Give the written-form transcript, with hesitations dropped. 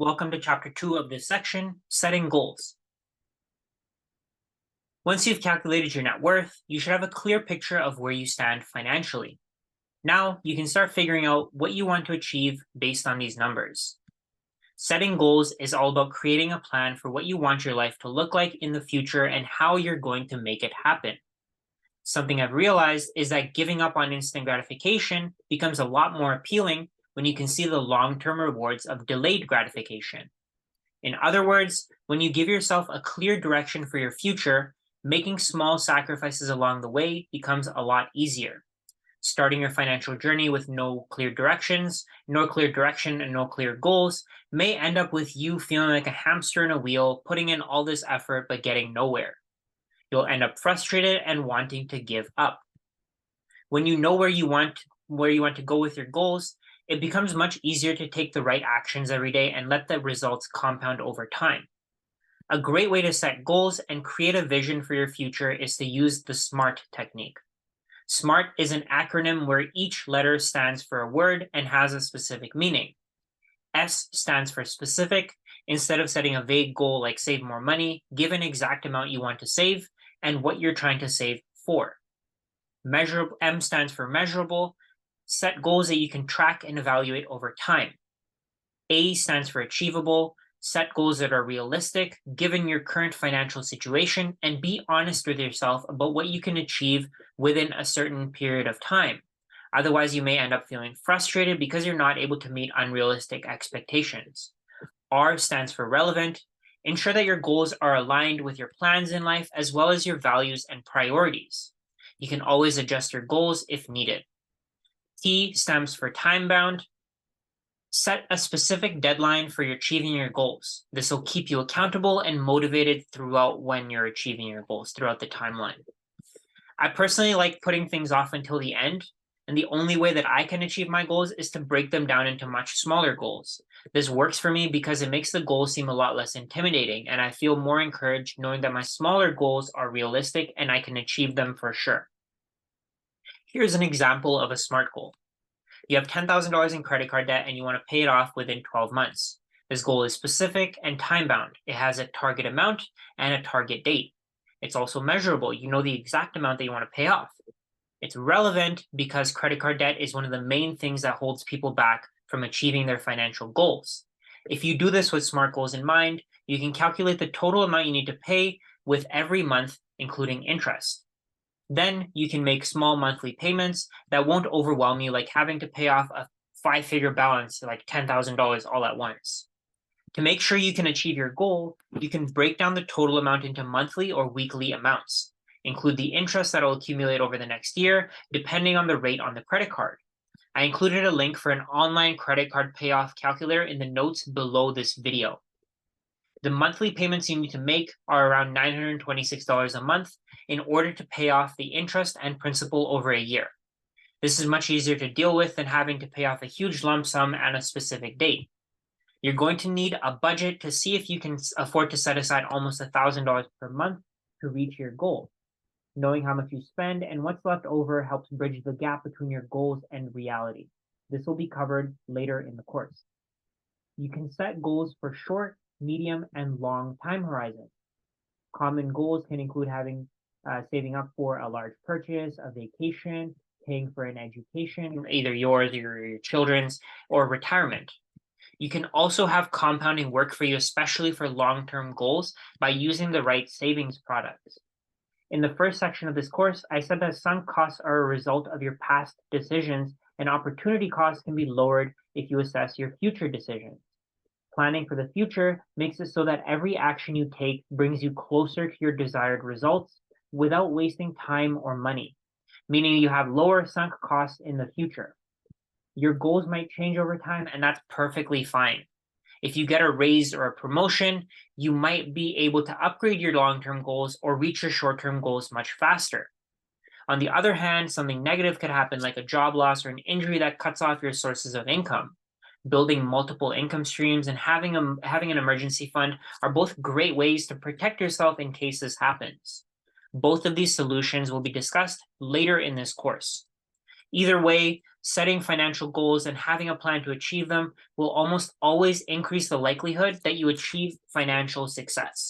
Welcome to Chapter 2 of this section, Setting Goals. Once you've calculated your net worth, you should have a clear picture of where you stand financially. Now, you can start figuring out what you want to achieve based on these numbers. Setting goals is all about creating a plan for what you want your life to look like in the future and how you're going to make it happen. Something I've realized is that giving up on instant gratification becomes a lot more appealing when you can see the long-term rewards of delayed gratification. In other words, when you give yourself a clear direction for your future, making small sacrifices along the way becomes a lot easier. Starting your financial journey with no clear direction and no clear goals may end up with you feeling like a hamster in a wheel, putting in all this effort but getting nowhere. You'll end up frustrated and wanting to give up. When you know where you want to go with your goals, it becomes much easier to take the right actions every day and let the results compound over time. A great way to set goals and create a vision for your future is to use the SMART technique. SMART is an acronym where each letter stands for a word and has a specific meaning. S stands for specific. Instead of setting a vague goal like save more money, give an exact amount you want to save and what you're trying to save for. M stands for measurable. Set goals that you can track and evaluate over time. A stands for achievable. Set goals that are realistic given your current financial situation and be honest with yourself about what you can achieve within a certain period of time. Otherwise, you may end up feeling frustrated because you're not able to meet unrealistic expectations. R stands for relevant. Ensure that your goals are aligned with your plans in life as well as your values and priorities. You can always adjust your goals if needed. T stands for time-bound. Set a specific deadline for achieving your goals. This will keep you accountable and motivated throughout when you're achieving your goals throughout the timeline. I personally like putting things off until the end, and the only way that I can achieve my goals is to break them down into much smaller goals. This works for me because it makes the goals seem a lot less intimidating, and I feel more encouraged knowing that my smaller goals are realistic and I can achieve them for sure. Here's an example of a SMART goal. You have $10,000 in credit card debt and you want to pay it off within 12 months. This goal is specific and time-bound. It has a target amount and a target date. It's also measurable. You know the exact amount that you want to pay off. It's relevant because credit card debt is one of the main things that holds people back from achieving their financial goals. If you do this with SMART goals in mind, you can calculate the total amount you need to pay with every month, including interest. Then you can make small monthly payments that won't overwhelm you, like having to pay off a 5-figure balance, like $10,000 all at once. To make sure you can achieve your goal, you can break down the total amount into monthly or weekly amounts. Include the interest that will accumulate over the next year, depending on the rate on the credit card. I included a link for an online credit card payoff calculator in the notes below this video. The monthly payments you need to make are around $926 a month in order to pay off the interest and principal over a year. This is much easier to deal with than having to pay off a huge lump sum at a specific date. You're going to need a budget to see if you can afford to set aside almost $1,000 per month to reach your goal. Knowing how much you spend and what's left over helps bridge the gap between your goals and reality. This will be covered later in the course. You can set goals for short, medium, and long time horizons. Common goals can include saving up for a large purchase, a vacation, paying for an education, either yours or your children's, or retirement. You can also have compounding work for you, especially for long-term goals, by using the right savings products. In the first section of this course, I said that sunk costs are a result of your past decisions, and opportunity costs can be lowered if you assess your future decisions. Planning for the future makes it so that every action you take brings you closer to your desired results without wasting time or money, meaning you have lower sunk costs in the future. Your goals might change over time, and that's perfectly fine. If you get a raise or a promotion, you might be able to upgrade your long-term goals or reach your short-term goals much faster. On the other hand, something negative could happen, like a job loss or an injury that cuts off your sources of income. Building multiple income streams and having an emergency fund are both great ways to protect yourself in case this happens. Both of these solutions will be discussed later in this course. Either way, setting financial goals and having a plan to achieve them will almost always increase the likelihood that you achieve financial success.